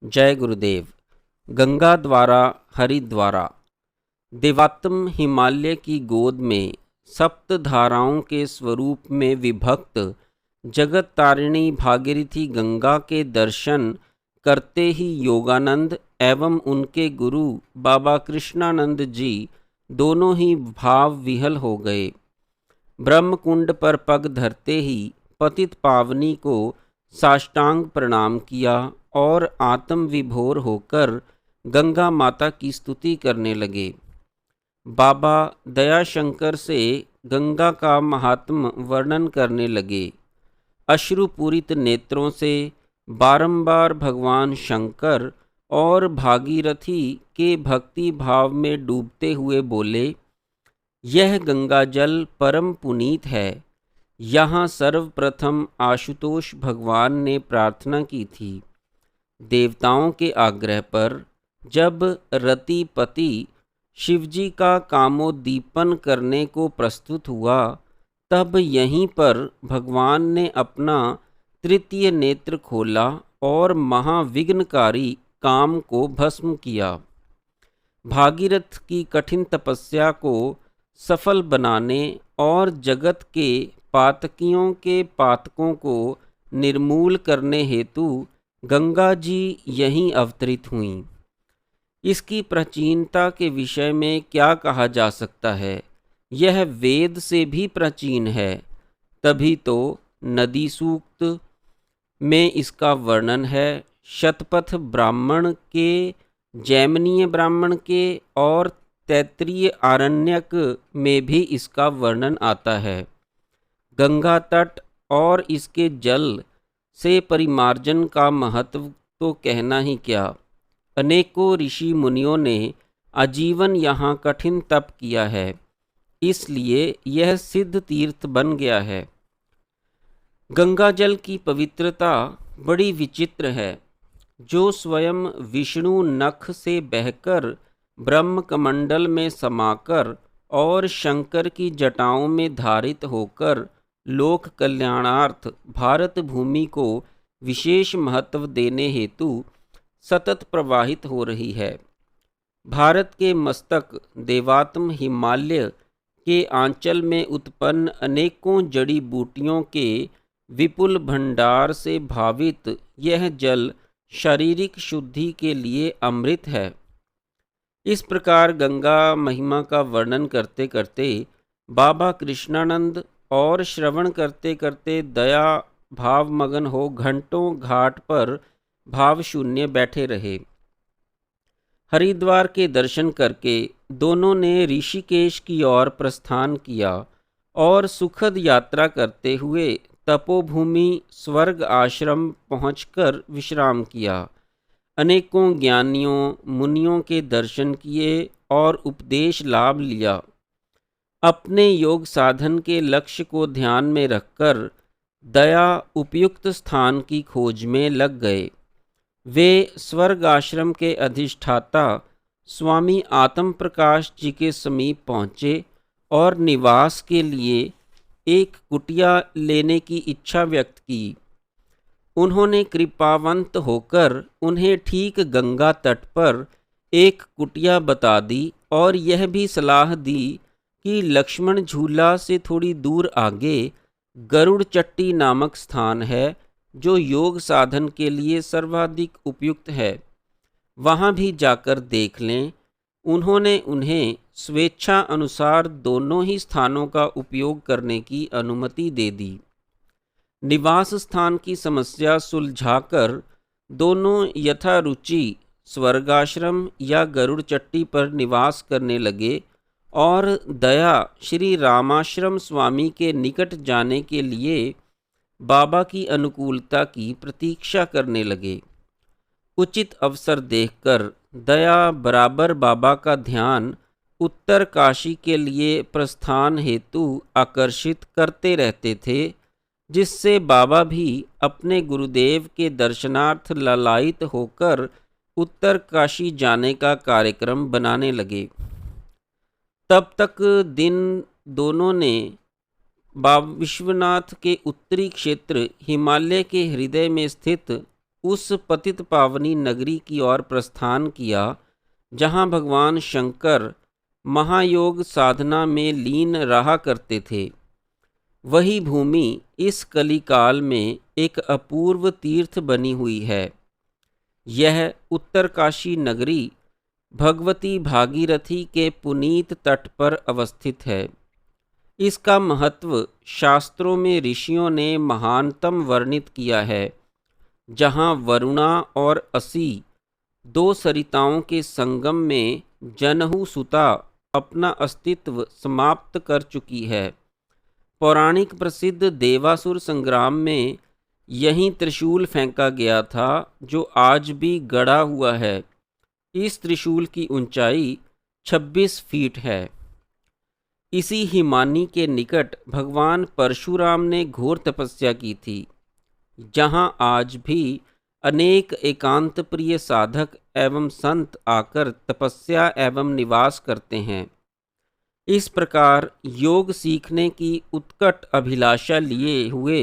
जय गुरुदेव। गंगा द्वारा हरिद्वारा। देवात्म हिमालय की गोद में सप्त धाराओं के स्वरूप में विभक्त जगत तारिणी भागीरथी गंगा के दर्शन करते ही योगानंद एवं उनके गुरु बाबा कृष्णानंद जी दोनों ही भाव विहल हो गए। ब्रह्मकुंड पर पग धरते ही पतित पावनी को साष्टांग प्रणाम किया और आत्म विभोर होकर गंगा माता की स्तुति करने लगे। बाबा दयाशंकर से गंगा का महात्म वर्णन करने लगे। अश्रुपूरित नेत्रों से बारंबार भगवान शंकर और भागीरथी के भक्ति भाव में डूबते हुए बोले, यह गंगा जल परम पुनीत है। यहाँ सर्वप्रथम आशुतोष भगवान ने प्रार्थना की थी। देवताओं के आग्रह पर जब रतिपति शिवजी का कामोद्दीपन करने को प्रस्तुत हुआ, तब यहीं पर भगवान ने अपना तृतीय नेत्र खोला और महाविघ्नकारी काम को भस्म किया। भागीरथ की कठिन तपस्या को सफल बनाने और जगत के पातकियों के पातकों को निर्मूल करने हेतु गंगा जी यहीं अवतरित हुईं। इसकी प्राचीनता के विषय में क्या कहा जा सकता है? यह वेद से भी प्राचीन है। तभी तो नदी सूक्त में इसका वर्णन है। शतपथ ब्राह्मण के, जैमिनीय ब्राह्मण के और तैत्तिरीय आरण्यक में भी इसका वर्णन आता है। गंगा तट और इसके जल से परिमार्जन का महत्व तो कहना ही क्या। अनेकों ऋषि मुनियों ने आजीवन यहाँ कठिन तप किया है, इसलिए यह सिद्ध तीर्थ बन गया है। गंगा जल की पवित्रता बड़ी विचित्र है, जो स्वयं विष्णु नख से बहकर ब्रह्म कमंडल में समाकर और शंकर की जटाओं में धारित होकर लोक कल्याणार्थ भारत भूमि को विशेष महत्व देने हेतु सतत प्रवाहित हो रही है। भारत के मस्तक देवात्म हिमालय के आंचल में उत्पन्न अनेकों जड़ी बूटियों के विपुल भंडार से भावित यह जल शारीरिक शुद्धि के लिए अमृत है। इस प्रकार गंगा महिमा का वर्णन करते करते बाबा कृष्णानंद और श्रवण करते करते दया भावमगन हो घंटों घाट पर भाव शून्य बैठे रहे। हरिद्वार के दर्शन करके दोनों ने ऋषिकेश की ओर प्रस्थान किया और सुखद यात्रा करते हुए तपोभूमि स्वर्ग आश्रम पहुंचकर विश्राम किया। अनेकों ज्ञानियों मुनियों के दर्शन किए और उपदेश लाभ लिया। अपने योग साधन के लक्ष्य को ध्यान में रखकर दया उपयुक्त स्थान की खोज में लग गए। वे स्वर्ग आश्रम के अधिष्ठाता स्वामी आत्म प्रकाश जी के समीप पहुँचे और निवास के लिए एक कुटिया लेने की इच्छा व्यक्त की। उन्होंने कृपावंत होकर उन्हें ठीक गंगा तट पर एक कुटिया बता दी और यह भी सलाह दी कि लक्ष्मण झूला से थोड़ी दूर आगे गरुड़ चट्टी नामक स्थान है, जो योग साधन के लिए सर्वाधिक उपयुक्त है। वहाँ भी जाकर देख लें। उन्होंने उन्हें स्वेच्छा अनुसार दोनों ही स्थानों का उपयोग करने की अनुमति दे दी। निवास स्थान की समस्या सुलझाकर दोनों यथारुचि स्वर्गाश्रम या गरुड़ चट्टी पर निवास करने लगे और दया श्री रामाश्रम स्वामी के निकट जाने के लिए बाबा की अनुकूलता की प्रतीक्षा करने लगे। उचित अवसर देखकर दया बराबर बाबा का ध्यान उत्तर काशी के लिए प्रस्थान हेतु आकर्षित करते रहते थे, जिससे बाबा भी अपने गुरुदेव के दर्शनार्थ लालायित होकर उत्तर काशी जाने का कार्यक्रम बनाने लगे। तब तक दिन दोनों ने बाबा विश्वनाथ के उत्तरी क्षेत्र हिमालय के हृदय में स्थित उस पतित पावनी नगरी की ओर प्रस्थान किया जहाँ भगवान शंकर महायोग साधना में लीन रहा करते थे। वही भूमि इस कलिकाल में एक अपूर्व तीर्थ बनी हुई है। यह उत्तरकाशी नगरी भगवती भागीरथी के पुनीत तट पर अवस्थित है। इसका महत्व शास्त्रों में ऋषियों ने महानतम वर्णित किया है। जहाँ वरुणा और असी दो सरिताओं के संगम में जनहु सुता अपना अस्तित्व समाप्त कर चुकी है। पौराणिक प्रसिद्ध देवासुर संग्राम में यहीं त्रिशूल फेंका गया था, जो आज भी गड़ा हुआ है। इस त्रिशूल की ऊंचाई 26 फीट है। इसी हिमानी के निकट भगवान परशुराम ने घोर तपस्या की थी, जहां आज भी अनेक एकांत प्रिय साधक एवं संत आकर तपस्या एवं निवास करते हैं। इस प्रकार योग सीखने की उत्कट अभिलाषा लिए हुए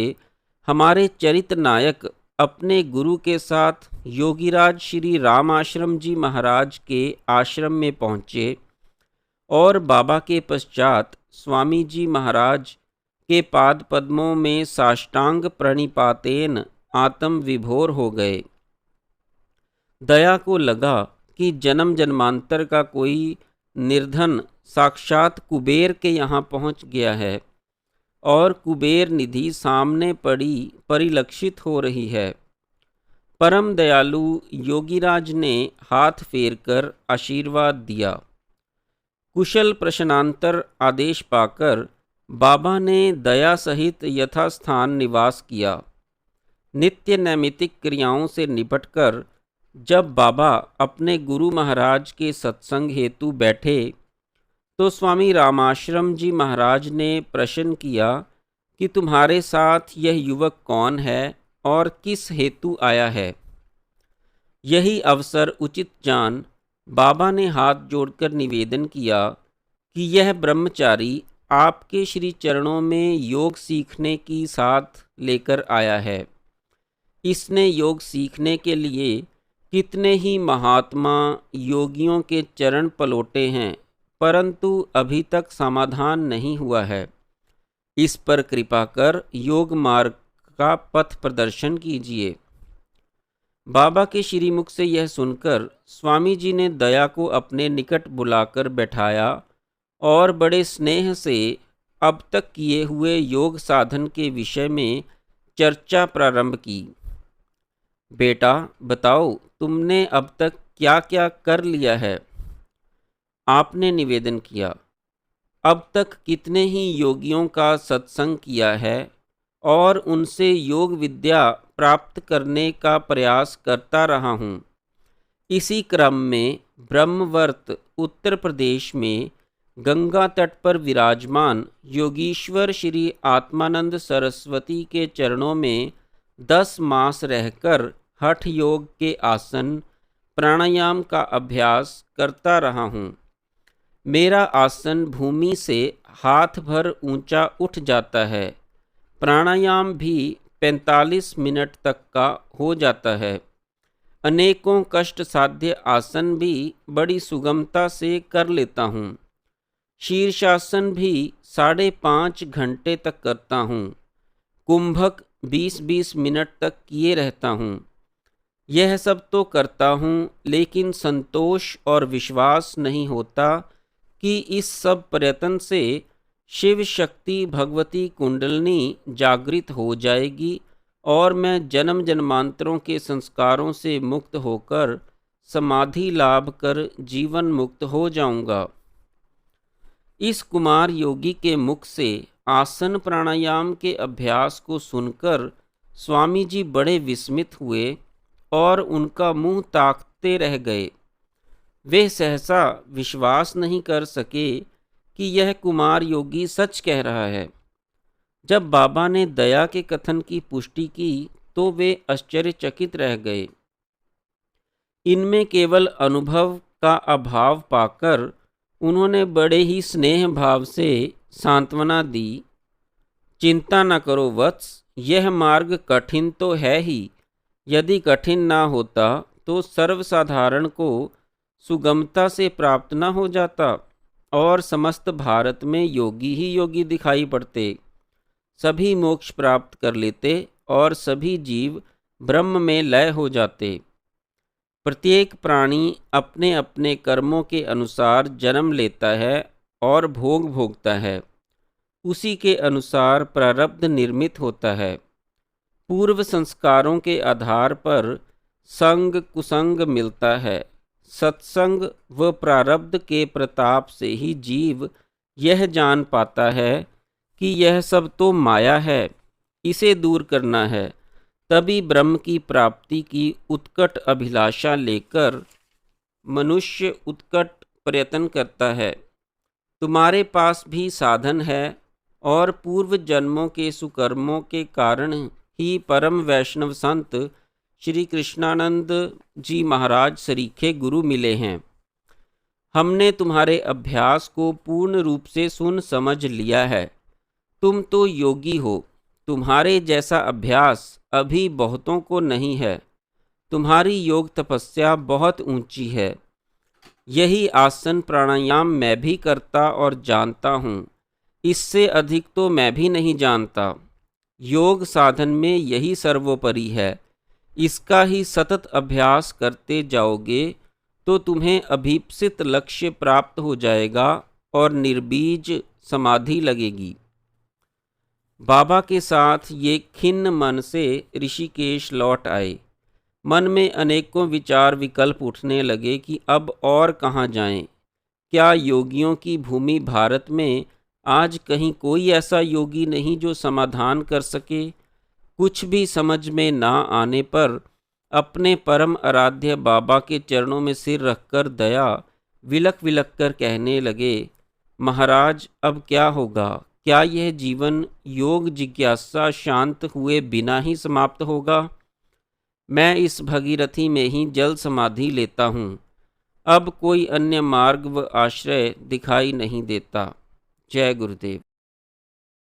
हमारे चरित नायक अपने गुरु के साथ योगीराज श्री राम आश्रम जी महाराज के आश्रम में पहुँचे और बाबा के पश्चात स्वामी जी महाराज के पाद पद्मों में साष्टांग प्रणिपातेन आत्म विभोर हो गए। दया को लगा कि जन्म जन्मांतर का कोई निर्धन साक्षात कुबेर के यहाँ पहुँच गया है और कुबेर निधि सामने पड़ी परिलक्षित हो रही है। परम दयालु योगीराज ने हाथ फेरकर आशीर्वाद दिया। कुशल प्रश्नांतर आदेश पाकर बाबा ने दया सहित यथास्थान निवास किया। नित्य नैमित्तिक क्रियाओं से निपटकर जब बाबा अपने गुरु महाराज के सत्संग हेतु बैठे तो स्वामी रामाश्रम जी महाराज ने प्रश्न किया कि तुम्हारे साथ यह युवक कौन है और किस हेतु आया है। यही अवसर उचित जान बाबा ने हाथ जोड़कर निवेदन किया कि यह ब्रह्मचारी आपके श्री चरणों में योग सीखने की साथ लेकर आया है। इसने योग सीखने के लिए कितने ही महात्मा योगियों के चरण पलोटे हैं, परंतु अभी तक समाधान नहीं हुआ है। इस पर कृपा कर योग मार्ग का पथ प्रदर्शन कीजिए। बाबा के श्रीमुख से यह सुनकर स्वामी जी ने दया को अपने निकट बुलाकर बैठाया और बड़े स्नेह से अब तक किए हुए योग साधन के विषय में चर्चा प्रारंभ की। बेटा बताओ, तुमने अब तक क्या क्या कर लिया है? आपने निवेदन किया, अब तक कितने ही योगियों का सत्संग किया है और उनसे योग विद्या प्राप्त करने का प्रयास करता रहा हूँ। इसी क्रम में ब्रह्मवर्त उत्तर प्रदेश में गंगा तट पर विराजमान योगीश्वर श्री आत्मानंद सरस्वती के चरणों में 10 मास रहकर हठ योग के आसन प्राणायाम का अभ्यास करता रहा हूँ। मेरा आसन भूमि से हाथ भर ऊंचा उठ जाता है। प्राणायाम भी 45 मिनट तक का हो जाता है। अनेकों कष्ट साध्य आसन भी बड़ी सुगमता से कर लेता हूँ। शीर्षासन भी 5.5 घंटे तक करता हूँ। कुंभक 20-20 मिनट तक किए रहता हूँ। यह सब तो करता हूँ, लेकिन संतोष और विश्वास नहीं होता कि इस सब प्रयत्न से शिव शक्ति भगवती कुंडलनी जागृत हो जाएगी और मैं जन्म जन्मांतरों के संस्कारों से मुक्त होकर समाधि लाभ कर जीवन मुक्त हो जाऊंगा। इस कुमार योगी के मुख से आसन प्राणायाम के अभ्यास को सुनकर स्वामी जी बड़े विस्मित हुए और उनका मुंह ताकते रह गए। वे सहसा विश्वास नहीं कर सके कि यह कुमार योगी सच कह रहा है। जब बाबा ने दया के कथन की पुष्टि की तो वे आश्चर्यचकित रह गए। इनमें केवल अनुभव का अभाव पाकर उन्होंने बड़े ही स्नेह भाव से सांत्वना दी। चिंता न करो वत्स, यह मार्ग कठिन तो है ही, यदि कठिन ना होता तो सर्वसाधारण को सुगमता से प्राप्त न हो जाता और समस्त भारत में योगी ही योगी दिखाई पड़ते। सभी मोक्ष प्राप्त कर लेते और सभी जीव ब्रह्म में लय हो जाते। प्रत्येक प्राणी अपने अपने कर्मों के अनुसार जन्म लेता है और भोग भोगता है। उसी के अनुसार प्रारब्ध निर्मित होता है। पूर्व संस्कारों के आधार पर संग कुसंग मिलता है। सत्संग व प्रारब्ध के प्रताप से ही जीव यह जान पाता है कि यह सब तो माया है, इसे दूर करना है। तभी ब्रह्म की प्राप्ति की उत्कट अभिलाषा लेकर मनुष्य उत्कट प्रयत्न करता है। तुम्हारे पास भी साधन है और पूर्व जन्मों के सुकर्मों के कारण ही परम वैष्णव संत श्री कृष्णानंद जी महाराज सरीखे गुरु मिले हैं। हमने तुम्हारे अभ्यास को पूर्ण रूप से सुन समझ लिया है। तुम तो योगी हो। तुम्हारे जैसा अभ्यास अभी बहुतों को नहीं है। तुम्हारी योग तपस्या बहुत ऊंची है। यही आसन प्राणायाम मैं भी करता और जानता हूँ। इससे अधिक तो मैं भी नहीं जानता। योग साधन में यही सर्वोपरि है। इसका ही सतत अभ्यास करते जाओगे तो तुम्हें अभीप्सित लक्ष्य प्राप्त हो जाएगा और निर्बीज समाधि लगेगी। बाबा के साथ ये खिन्न मन से ऋषिकेश लौट आए। मन में अनेकों विचार विकल्प उठने लगे कि अब और कहाँ जाएं? क्या योगियों की भूमि भारत में आज कहीं कोई ऐसा योगी नहीं जो समाधान कर सके? कुछ भी समझ में ना आने पर अपने परम आराध्य बाबा के चरणों में सिर रखकर दया विलक विलक कर कहने लगे, महाराज अब क्या होगा? क्या यह जीवन योग जिज्ञासा शांत हुए बिना ही समाप्त होगा? मैं इस भगीरथी में ही जल समाधि लेता हूँ। अब कोई अन्य मार्ग व आश्रय दिखाई नहीं देता। जय गुरुदेव।